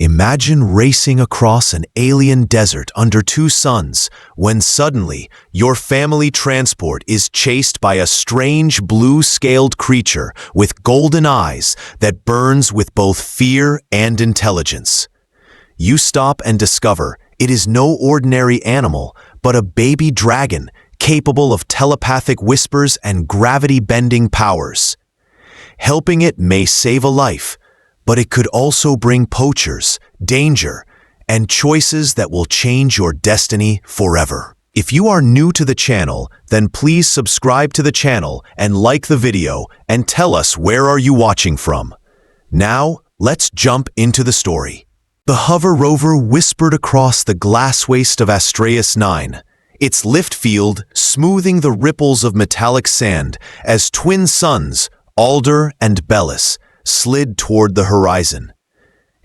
Imagine racing across an alien desert under two suns when suddenly your family transport is chased by a strange blue-scaled creature with golden eyes that burns with both fear and intelligence. You stop and discover it is no ordinary animal, but a baby dragon capable of telepathic whispers and gravity-bending powers. Helping it may save a life, but it could also bring poachers, danger, and choices that will change your destiny forever. If you are new to the channel, then please subscribe to the channel and like the video and tell us where are you watching from. Now, let's jump into the story. The hover rover whispered across the glass waste of Astraeus 9, its lift field smoothing the ripples of metallic sand as twin suns, Alder and Bellis, slid toward the horizon.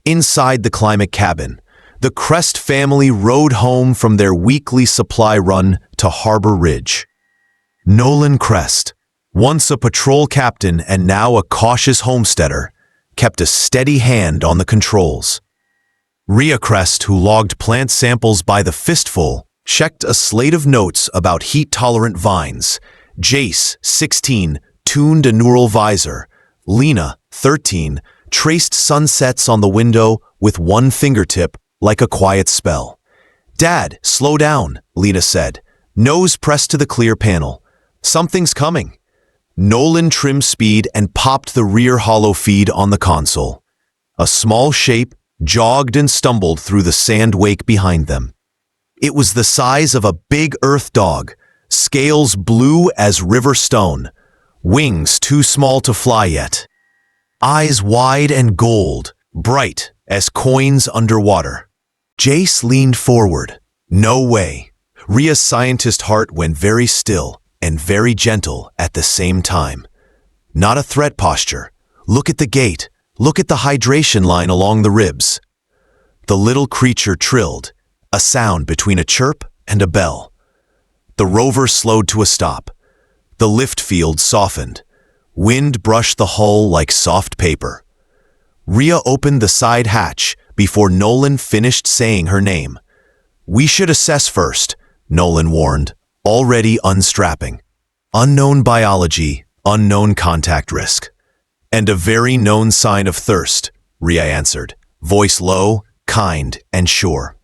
Inside the climate cabin, the Crest family rode home from their weekly supply run to Harbor Ridge. Nolan Crest, once a patrol captain and now a cautious homesteader, kept a steady hand on the controls. Rhea Crest, who logged plant samples by the fistful, checked a slate of notes about heat-tolerant vines. Jace, 16, tuned a neural visor. Lena, 13, traced sunsets on the window with one fingertip like a quiet spell. "Dad, slow down," Lena said, nose pressed to the clear panel. "Something's coming." Nolan trimmed speed and popped the rear hollow feed on the console. A small shape jogged and stumbled through the sand wake behind them. It was the size of a big earth dog, scales blue as river stone, wings too small to fly yet. Eyes wide and gold, bright as coins underwater. Jace leaned forward. No way. Rhea's scientist heart went very still and very gentle at the same time. Not a threat posture. Look at the gate. Look at the hydration line along the ribs. The little creature trilled, a sound between a chirp and a bell. The rover slowed to a stop. The lift field softened. Wind brushed the hull like soft paper. Rhea opened the side hatch before Nolan finished saying her name. "We should assess first," Nolan warned, already unstrapping. "Unknown biology, unknown contact risk." "And a very known sign of thirst," Rhea answered, voice low, kind, and sure.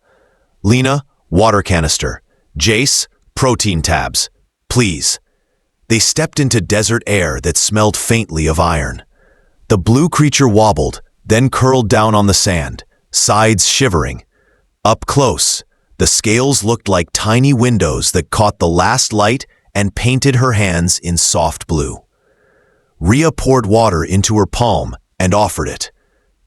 "Lena, water canister. Jace, protein tabs. Please." They stepped into desert air that smelled faintly of iron. The blue creature wobbled, then curled down on the sand, sides shivering. Up close, the scales looked like tiny windows that caught the last light and painted her hands in soft blue. Rhea poured water into her palm and offered it.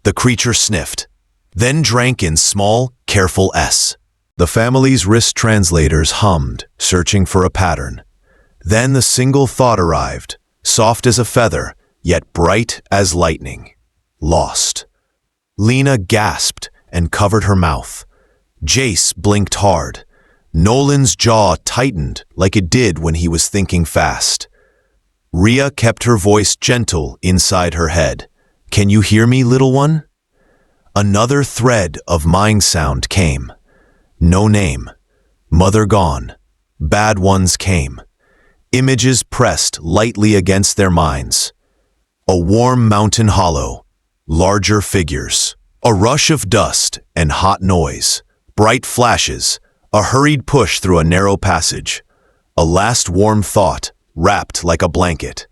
The creature sniffed, then drank in small, careful S. The family's wrist translators hummed, searching for a pattern. Then the single thought arrived, soft as a feather, yet bright as lightning. Lost. Lena gasped and covered her mouth. Jace blinked hard. Nolan's jaw tightened like it did when he was thinking fast. Rhea kept her voice gentle inside her head. "Can you hear me, little one?" Another thread of mind sound came. No name. Mother gone. Bad ones came. Images pressed lightly against their minds. A warm mountain hollow, larger figures, a rush of dust and hot noise, bright flashes, a hurried push through a narrow passage, a last warm thought wrapped like a blanket.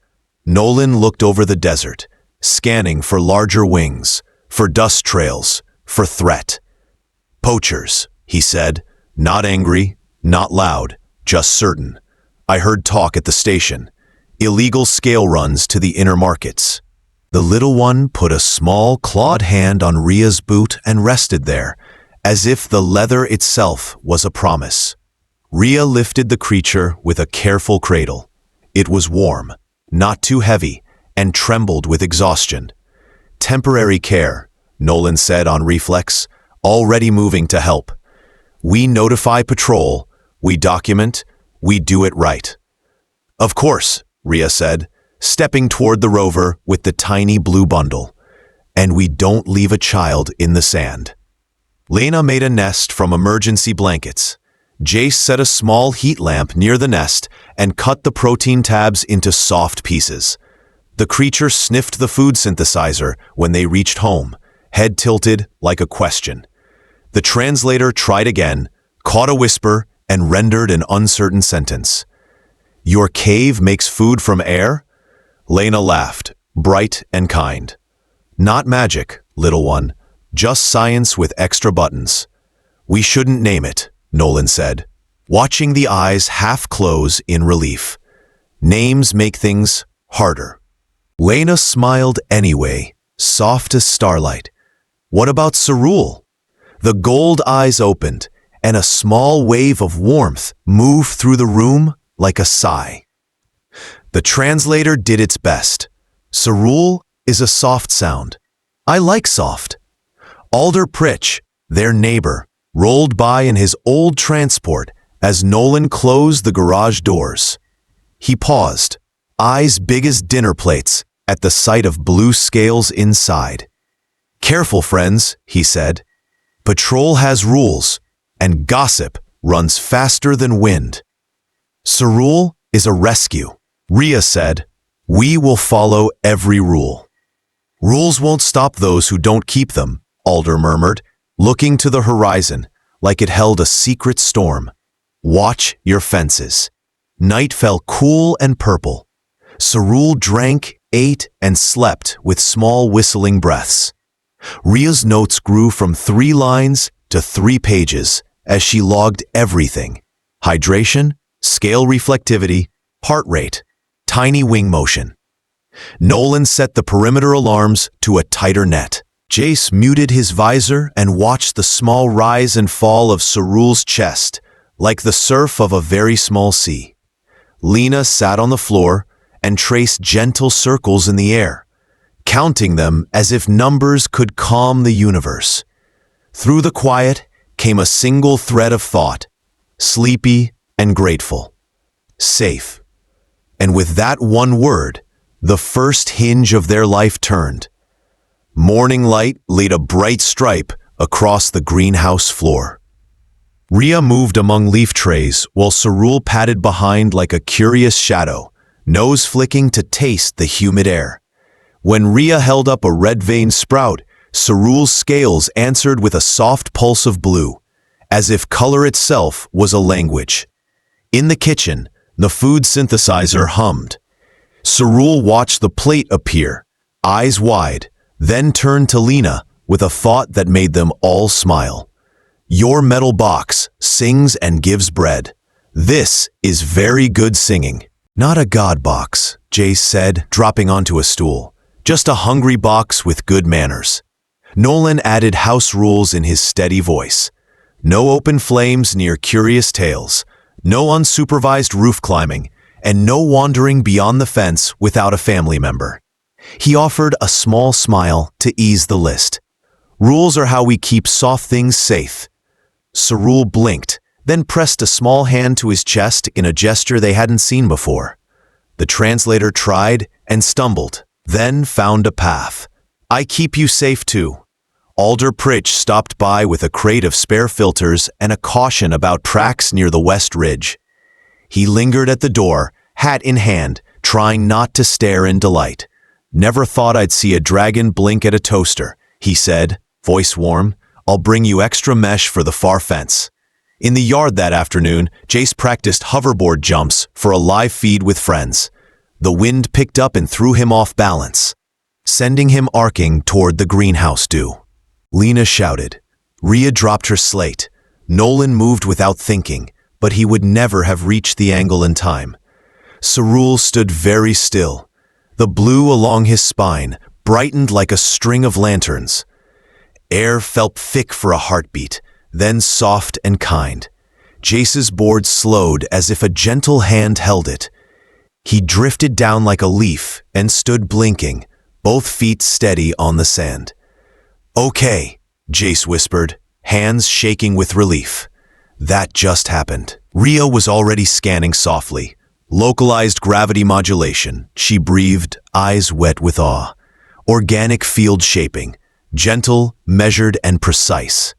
Nolan looked over the desert, scanning for larger wings, for dust trails, for threat. "Poachers," he said, not angry, not loud, just certain. "I heard talk at the station. Illegal scale runs to the inner markets." The little one put a small clawed hand on Rhea's boot and rested there, as if the leather itself was a promise. Rhea lifted the creature with a careful cradle. It was warm, not too heavy, and trembled with exhaustion. "Temporary care," Nolan said on reflex, already moving to help. "We notify patrol, we document, we do it right." "Of course," Rhea said, stepping toward the rover with the tiny blue bundle. "And we don't leave a child in the sand." Lena made a nest from emergency blankets. Jace set a small heat lamp near the nest and cut the protein tabs into soft pieces. The creature sniffed the food synthesizer when they reached home, head tilted like a question. The translator tried again, caught a whisper, and rendered an uncertain sentence. "Your cave makes food from air?" Lena laughed, bright and kind. "Not magic, little one, just science with extra buttons." "We shouldn't name it," Nolan said, watching the eyes half close in relief. "Names make things harder." Lena smiled anyway, soft as starlight. "What about Cerule?" The gold eyes opened, and a small wave of warmth moved through the room like a sigh. The translator did its best. "Cerule is a soft sound. I like soft." Alder Pritch, their neighbor, rolled by in his old transport as Nolan closed the garage doors. He paused, eyes big as dinner plates, at the sight of blue scales inside. "Careful, friends," he said. "Patrol has rules, and gossip runs faster than wind." "Cerule is a rescue," Rhea said. "We will follow every rule." "Rules won't stop those who don't keep them," Alder murmured, looking to the horizon like it held a secret storm. "Watch your fences." Night fell cool and purple. Cerule drank, ate, and slept with small whistling breaths. Rhea's notes grew from 3 lines to 3 pages as she logged everything: hydration, scale reflectivity, heart rate, tiny wing motion. Nolan set the perimeter alarms to a tighter net. Jace muted his visor and watched the small rise and fall of Cerule's chest, like the surf of a very small sea. Lena sat on the floor and traced gentle circles in the air, counting them as if numbers could calm the universe. Through the quiet came a single thread of thought, sleepy and grateful. Safe. And with that one word, the first hinge of their life turned. Morning light laid a bright stripe across the greenhouse floor. Rhea moved among leaf trays while Cerule padded behind like a curious shadow, nose flicking to taste the humid air. When Rhea held up a red-veined sprout, Cerule's scales answered with a soft pulse of blue, as if color itself was a language. In the kitchen, the food synthesizer hummed. Cerule watched the plate appear, eyes wide, then turned to Lena with a thought that made them all smile. "Your metal box sings and gives bread. This is very good singing." "Not a god box," Jace said, dropping onto a stool. "Just a hungry box with good manners." Nolan added house rules in his steady voice. No open flames near curious tales, no unsupervised roof climbing, and no wandering beyond the fence without a family member. He offered a small smile to ease the list. "Rules are how we keep soft things safe." Cerule blinked, then pressed a small hand to his chest in a gesture they hadn't seen before. The translator tried and stumbled, then found a path. "I keep you safe too." Alder Pritch stopped by with a crate of spare filters and a caution about tracks near the West Ridge. He lingered at the door, hat in hand, trying not to stare in delight. "Never thought I'd see a dragon blink at a toaster," he said, voice warm. "I'll bring you extra mesh for the far fence." In the yard that afternoon, Jace practiced hoverboard jumps for a live feed with friends. The wind picked up and threw him off balance, sending him arcing toward the greenhouse dew. Lena shouted. Rhea dropped her slate. Nolan moved without thinking, but he would never have reached the angle in time. Cerule stood very still. The blue along his spine brightened like a string of lanterns. Air felt thick for a heartbeat, then soft and kind. Jace's board slowed as if a gentle hand held it. He drifted down like a leaf and stood blinking, both feet steady on the sand. "Okay," Jace whispered, hands shaking with relief. That just happened. Rhea was already scanning softly. Localized gravity modulation, she breathed, eyes wet with awe. Organic field shaping, gentle, measured, and precise.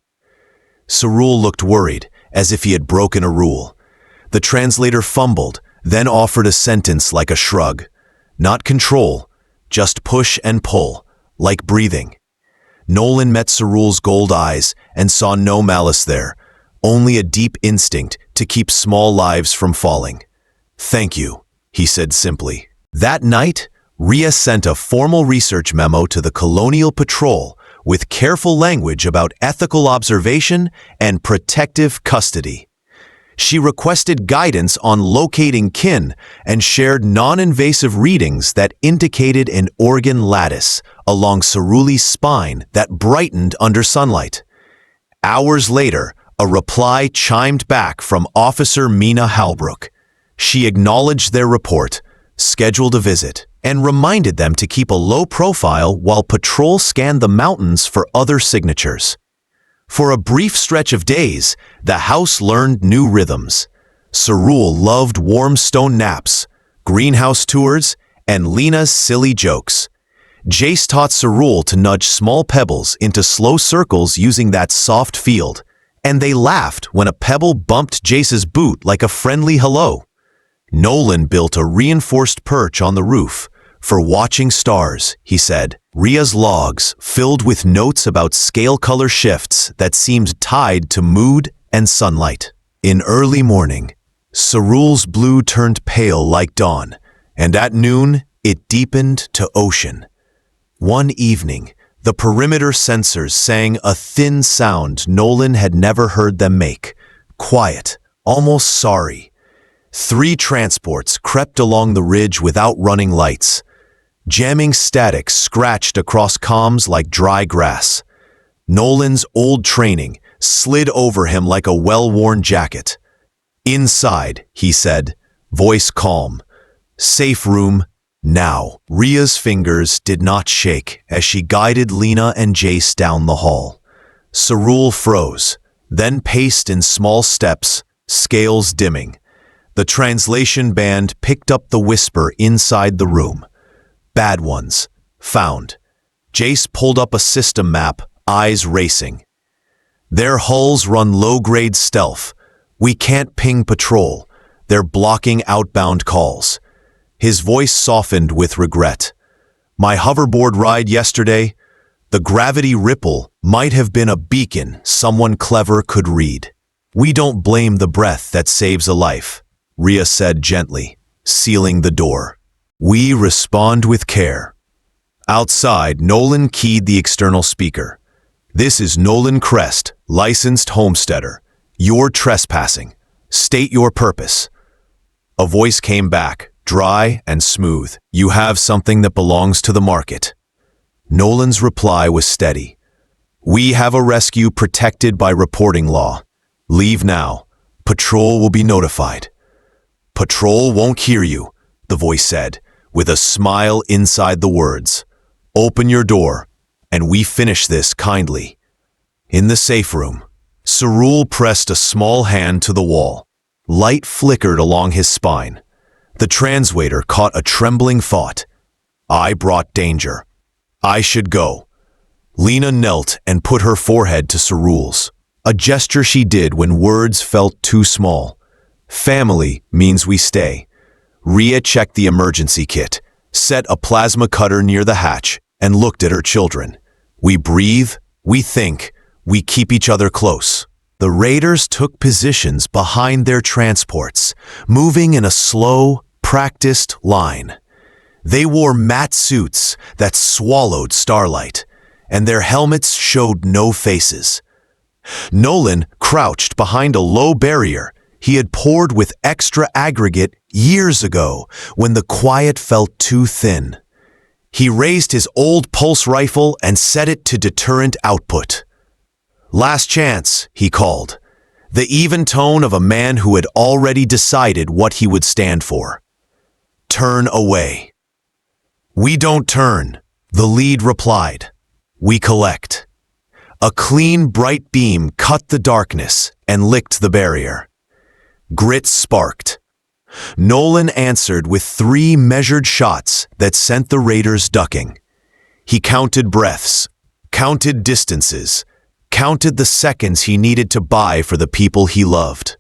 Cerule looked worried, as if he had broken a rule. The translator fumbled, then offered a sentence like a shrug. Not control, just push and pull, like breathing. Nolan met Cerule's gold eyes and saw no malice there, only a deep instinct to keep small lives from falling. "Thank you," he said simply. That night, Rhea sent a formal research memo to the Colonial Patrol with careful language about ethical observation and protective custody. She requested guidance on locating kin and shared non-invasive readings that indicated an organ lattice along Cerule's spine that brightened under sunlight. Hours later, a reply chimed back from Officer Mina Halbrook. She acknowledged their report, scheduled a visit, and reminded them to keep a low profile while patrol scanned the mountains for other signatures. For a brief stretch of days, the house learned new rhythms. Cerule loved warm stone naps, greenhouse tours, and Lena's silly jokes. Jace taught Cerule to nudge small pebbles into slow circles using that soft field, and they laughed when a pebble bumped Jace's boot like a friendly hello. Nolan built a reinforced perch on the roof for watching stars, he said. Rhea's logs filled with notes about scale color shifts that seemed tied to mood and sunlight. In early morning, Cerule's blue turned pale like dawn, and at noon it deepened to ocean. One evening, the perimeter sensors sang a thin sound Nolan had never heard them make, quiet, almost sorry. 3 transports crept along the ridge without running lights. Jamming static scratched across comms like dry grass. Nolan's old training slid over him like a well-worn jacket. "Inside," he said, voice calm. "Safe room, now." Rhea's fingers did not shake as she guided Lena and Jace down the hall. Cerule froze, then paced in small steps, scales dimming. The translation band picked up the whisper inside the room. "Bad ones. Found." Jace pulled up a system map, eyes racing. "Their hulls run low-grade stealth. We can't ping patrol. They're blocking outbound calls." His voice softened with regret. "My hoverboard ride yesterday, the gravity ripple might have been a beacon someone clever could read." "We don't blame the breath that saves a life," Rhea said gently, sealing the door. "We respond with care." Outside, Nolan keyed the external speaker. "This is Nolan Crest, licensed homesteader. You're trespassing. State your purpose." A voice came back, dry and smooth. "You have something that belongs to the market." Nolan's reply was steady. "We have a rescue protected by reporting law. Leave now. Patrol will be notified." "Patrol won't hear you," the voice said, with a smile inside the words. "Open your door, and we finish this kindly." In the safe room, Cerule pressed a small hand to the wall. Light flickered along his spine. The translator caught a trembling thought. "I brought danger. I should go." Lena knelt and put her forehead to Cerule's, a gesture she did when words felt too small. "Family means we stay." Rhea checked the emergency kit, set a plasma cutter near the hatch, and looked at her children. "We breathe, we think, we keep each other close." The raiders took positions behind their transports, moving in a slow, practiced line. They wore matte suits that swallowed starlight, and their helmets showed no faces. Nolan crouched behind a low barrier he had poured with extra aggregate years ago when the quiet felt too thin. He raised his old pulse rifle and set it to deterrent output. "Last chance," he called, the even tone of a man who had already decided what he would stand for. "Turn away." "We don't turn," the lead replied. "We collect." A clean, bright beam cut the darkness and licked the barrier. Grit sparked. Nolan answered with 3 measured shots that sent the raiders ducking. He counted breaths, counted distances, counted the seconds he needed to buy for the people he loved.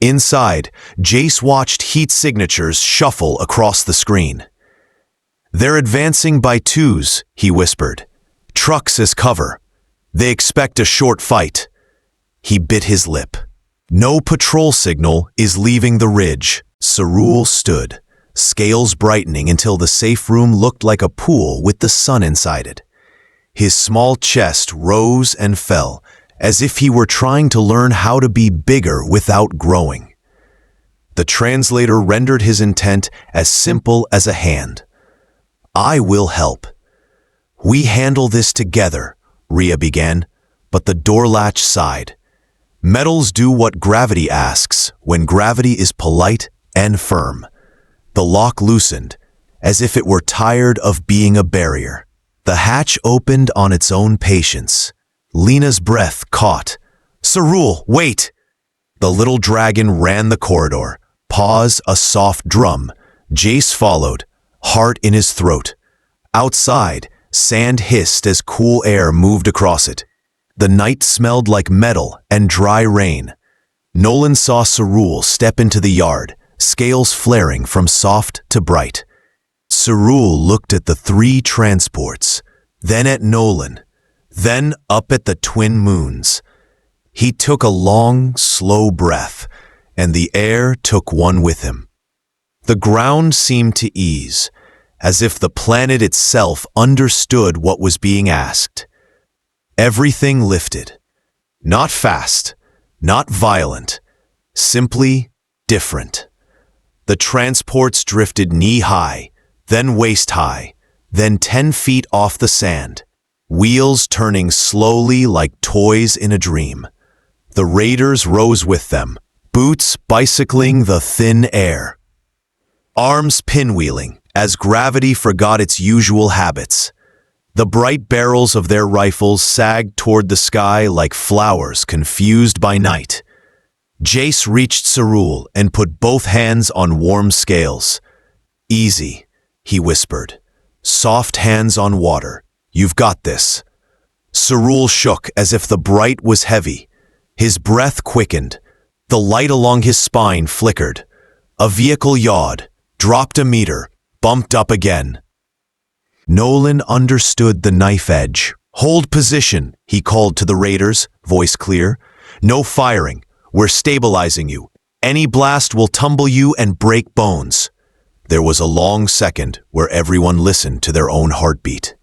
Inside, Jace watched heat signatures shuffle across the screen. "They're advancing by twos," he whispered. "Trucks as cover. They expect a short fight." He bit his lip. "No patrol signal is leaving the ridge." Cerule stood, scales brightening until the safe room looked like a pool with the sun inside it. His small chest rose and fell, as if he were trying to learn how to be bigger without growing. The translator rendered his intent as simple as a hand. "I will help." "We handle this together," Rhea began, but the door latch sighed. Metals do what gravity asks when gravity is polite and firm. The lock loosened, as if it were tired of being a barrier. The hatch opened on its own patience. Lena's breath caught. "Cerule, wait!" The little dragon ran the corridor. Pause, a soft drum. Jace followed, heart in his throat. Outside, sand hissed as cool air moved across it. The night smelled like metal and dry rain. Nolan saw Cerule step into the yard, scales flaring from soft to bright. Cerule looked at the three transports, then at Nolan, then up at the twin moons. He took a long, slow breath, and the air took one with him. The ground seemed to ease, as if the planet itself understood what was being asked. Everything lifted. Not fast, not violent, simply different. The transports drifted knee-high, then waist-high, then 10 feet off the sand, wheels turning slowly like toys in a dream. The raiders rose with them, boots bicycling the thin air, arms pinwheeling as gravity forgot its usual habits. The bright barrels of their rifles sagged toward the sky like flowers confused by night. Jace reached Cerule and put both hands on warm scales. "Easy," he whispered. "Soft hands on water. You've got this." Cerule shook as if the bright was heavy. His breath quickened. The light along his spine flickered. A vehicle yawed, dropped a meter, bumped up again. Nolan understood the knife edge. "Hold position," he called to the raiders, voice clear. "No firing. We're stabilizing you. Any blast will tumble you and break bones." There was a long second where everyone listened to their own heartbeat.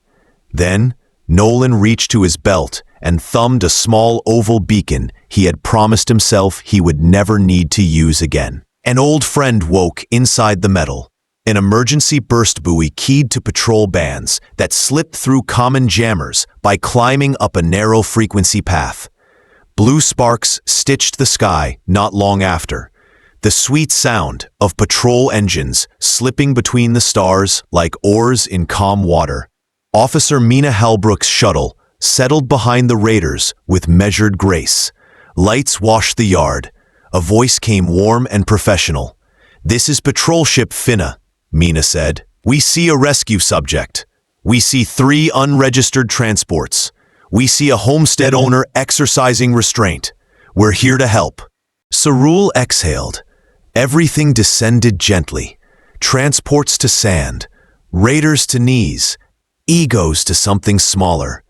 Then, Nolan reached to his belt and thumbed a small oval beacon he had promised himself he would never need to use again. An old friend woke inside the metal, an emergency burst buoy keyed to patrol bands that slipped through common jammers by climbing up a narrow frequency path. Blue sparks stitched the sky not long after, the sweet sound of patrol engines slipping between the stars like oars in calm water. Officer Mina Halbrook's shuttle settled behind the raiders with measured grace. Lights washed the yard. A voice came warm and professional. "This is patrol ship Finna," Mina said. "We see a rescue subject. We see 3 unregistered transports. We see a homestead owner exercising restraint. We're here to help." Cerule exhaled. Everything descended gently. Transports to sand, raiders to knees, egos to something smaller.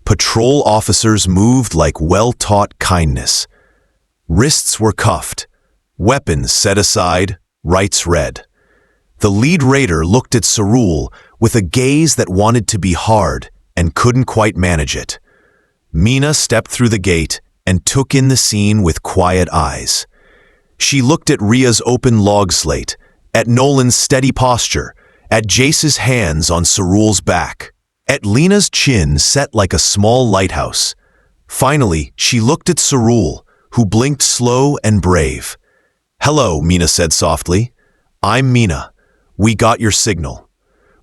Patrol officers moved like well-taught kindness. Wrists were cuffed, weapons set aside, rights read. The lead raider looked at Cerule with a gaze that wanted to be hard and couldn't quite manage it. Mina stepped through the gate and took in the scene with quiet eyes. She looked at Rhea's open log slate, at Nolan's steady posture, at Jace's hands on Cerule's back, at Lena's chin set like a small lighthouse. Finally, she looked at Cerule, who blinked slow and brave. "Hello," Mina said softly. "I'm Mina. We got your signal."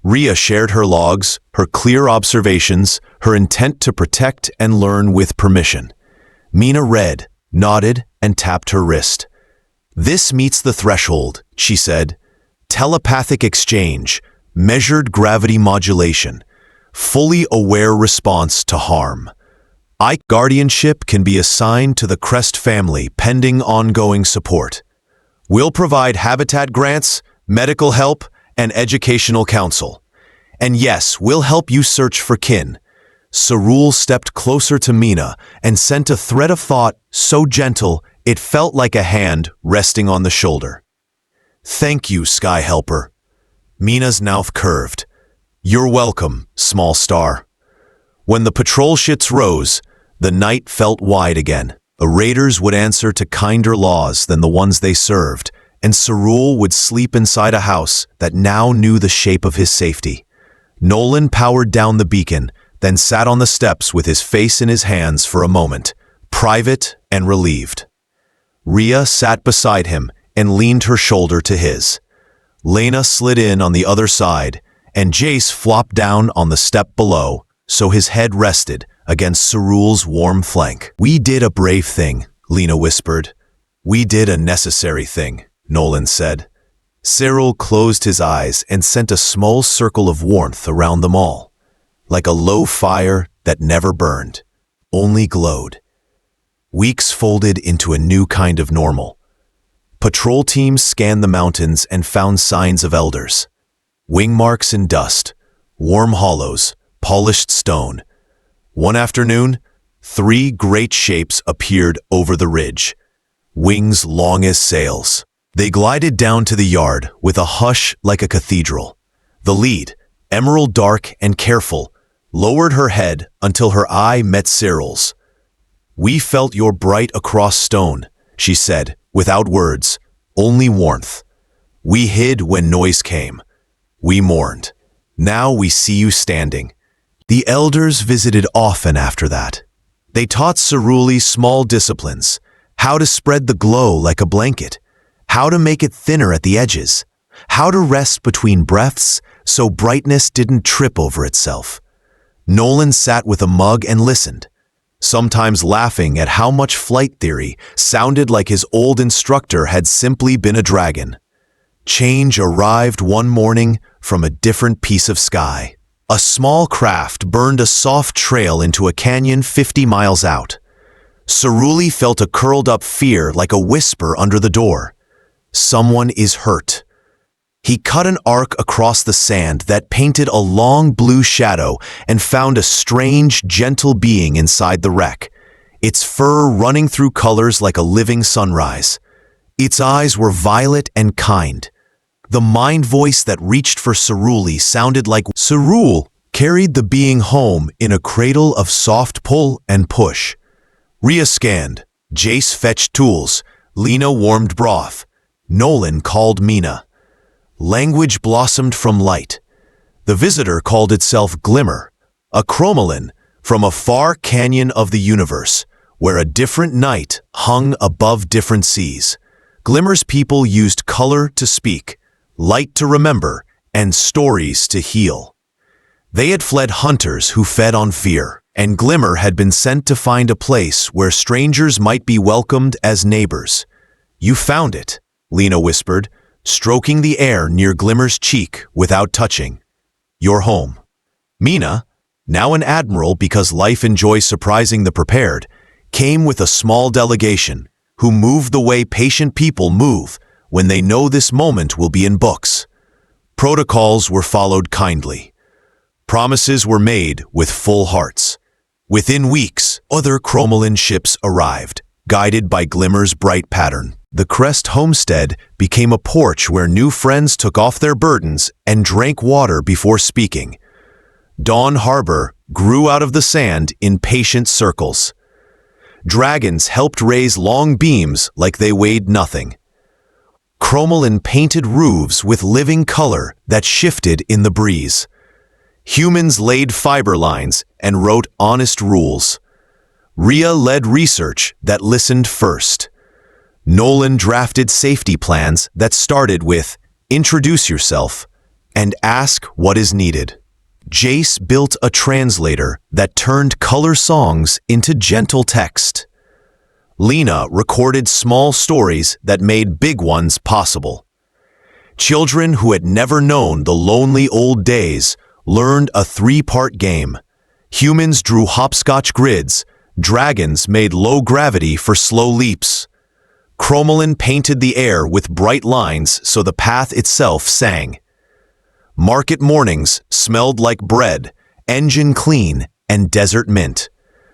Rhea shared her logs, her clear observations, her intent to protect and learn with permission. Mina read, nodded, and tapped her wrist. "This meets the threshold," she said. "Telepathic exchange, measured gravity modulation, fully aware response to harm. Guardianship can be assigned to the Crest family pending ongoing support. We'll provide habitat grants, medical help, and educational counsel. And yes, we'll help you search for kin. Cerule stepped closer to Mina and sent a thread of thought so gentle it felt like a hand resting on the shoulder. Thank you, Sky Helper. Mina's mouth curved. You're welcome, small star. When the patrol ships rose, the night felt wide again. The raiders would answer to kinder laws than the ones they served, and Cerule would sleep inside a house that now knew the shape of his safety. Nolan powered down the beacon, then sat on the steps with his face in his hands for a moment, private and relieved. Rhea sat beside him and leaned her shoulder to his. Lena slid in on the other side, and Jace flopped down on the step below, so his head rested against Cerule's warm flank. We did a brave thing, Lena whispered. We did a necessary thing, Nolan said. Cerule closed his eyes and sent a small circle of warmth around them all, like a low fire that never burned, only glowed. Weeks folded into a new kind of normal. Patrol teams scanned the mountains and found signs of elders. Wing marks in dust, warm hollows, polished stone. One afternoon, 3 great shapes appeared over the ridge, wings long as sails. They glided down to the yard with a hush like a cathedral. The lead, emerald dark and careful, lowered her head until her eye met Cyril's. We felt your bright across stone, she said, without words, only warmth. We hid when noise came. We mourned. Now we see you standing. The elders visited often after that. They taught Cerule small disciplines, how to spread the glow like a blanket, how to make it thinner at the edges, how to rest between breaths so brightness didn't trip over itself. Nolan sat with a mug and listened, sometimes laughing at how much flight theory sounded like his old instructor had simply been a dragon. Change arrived one morning from a different piece of sky. A small craft burned a soft trail into a canyon 50 miles out. Cerule felt a curled-up fear like a whisper under the door. Someone is hurt. He cut an arc across the sand that painted a long blue shadow and found a strange, gentle being inside the wreck, its fur running through colors like a living sunrise. Its eyes were violet and kind. The mind voice that reached for Cerule sounded like Cerule carried the being home in a cradle of soft pull and push. Rhea scanned. Jace fetched tools. Lena warmed broth. Nolan called Mina. Language blossomed from light. The visitor called itself Glimmer, a chromalin from a far canyon of the universe, where a different night hung above different seas. Glimmer's people used color to speak, light to remember, and stories to heal. They had fled hunters who fed on fear, and Glimmer had been sent to find a place where strangers might be welcomed as neighbors. You found it, Lena whispered, stroking the air near Glimmer's cheek without touching. Your home. Mina, now an admiral because life enjoys surprising the prepared, came with a small delegation who moved the way patient people move when they know this moment will be in books. Protocols were followed kindly. Promises were made with full hearts. Within weeks, other chromalin ships arrived, guided by Glimmer's bright pattern. The Crest homestead became a porch where new friends took off their burdens and drank water before speaking. Dawn Harbor grew out of the sand in patient circles. Dragons helped raise long beams like they weighed nothing. Chromalin painted roofs with living color that shifted in the breeze. Humans laid fiber lines and wrote honest rules. Rhea led research that listened first. Nolan drafted safety plans that started with introduce yourself and ask what is needed. Jace built a translator that turned color songs into gentle text. Lena recorded small stories that made big ones possible. Children who had never known the lonely old days learned a 3-part game. Humans drew hopscotch grids, Dragons made low gravity for slow leaps. Cromolyn painted the air with bright lines so the path itself sang. Market mornings smelled like bread, engine clean, and desert mint.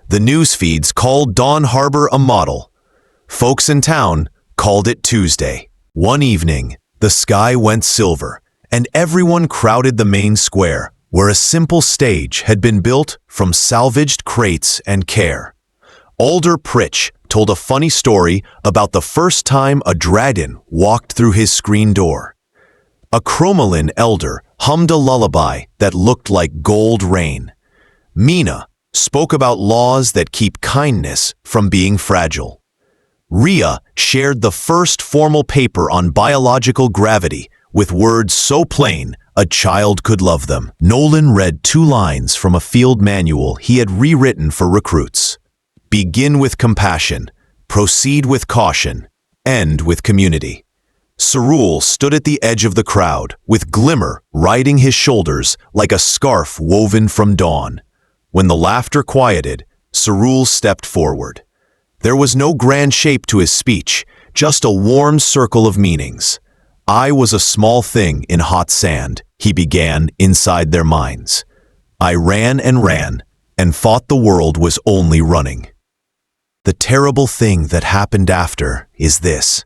The news feeds called Dawn Harbor a model. Folks in town called it Tuesday. One evening, the sky went silver, and everyone crowded the main square, where a simple stage had been built from salvaged crates and care. Alder Pritch told a funny story about the first time a dragon walked through his screen door. A Cromolyn elder hummed a lullaby that looked like gold rain. Mina spoke about laws that keep kindness from being fragile. Rhea shared the first formal paper on biological gravity with words so plain a child could love them. Nolan read 2 lines from a field manual he had rewritten for recruits. Begin with compassion, proceed with caution, end with community. Cerule stood at the edge of the crowd, with Glimmer riding his shoulders like a scarf woven from dawn. When the laughter quieted, Cerule stepped forward. There was no grand shape to his speech, just a warm circle of meanings. I was a small thing in hot sand, he began inside their minds. I ran and thought the world was only running. The terrible thing that happened after is this.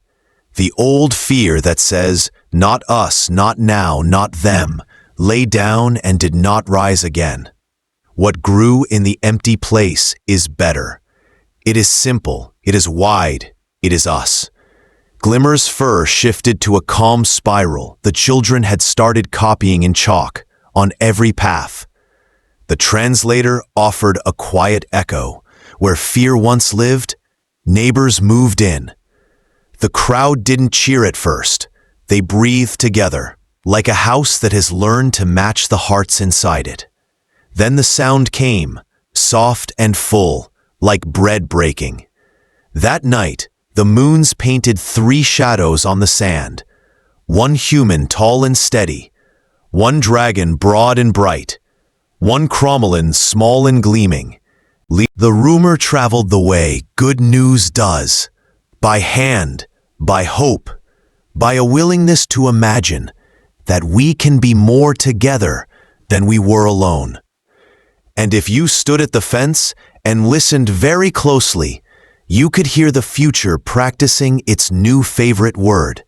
The old fear that says, not us, not now, not them, lay down and did not rise again. What grew in the empty place is better. It is simple, it is wide, it is us. Glimmer's fur shifted to a calm spiral the children had started copying in chalk on every path. The translator offered a quiet echo. Where fear once lived, neighbors moved in. The crowd didn't cheer at first. They breathed together, like a house that has learned to match the hearts inside it. Then the sound came, soft and full, like bread breaking. That night, the moons painted 3 shadows on the sand. One human tall and steady, one dragon broad and bright, one Cromolyn small and gleaming. The rumor traveled the way good news does, by hand, by hope, by a willingness to imagine that we can be more together than we were alone. And if you stood at the fence and listened very closely, you could hear the future practicing its new favorite word,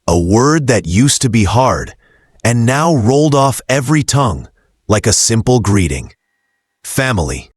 a word that used to be hard and now rolled off every tongue like a simple greeting. Family.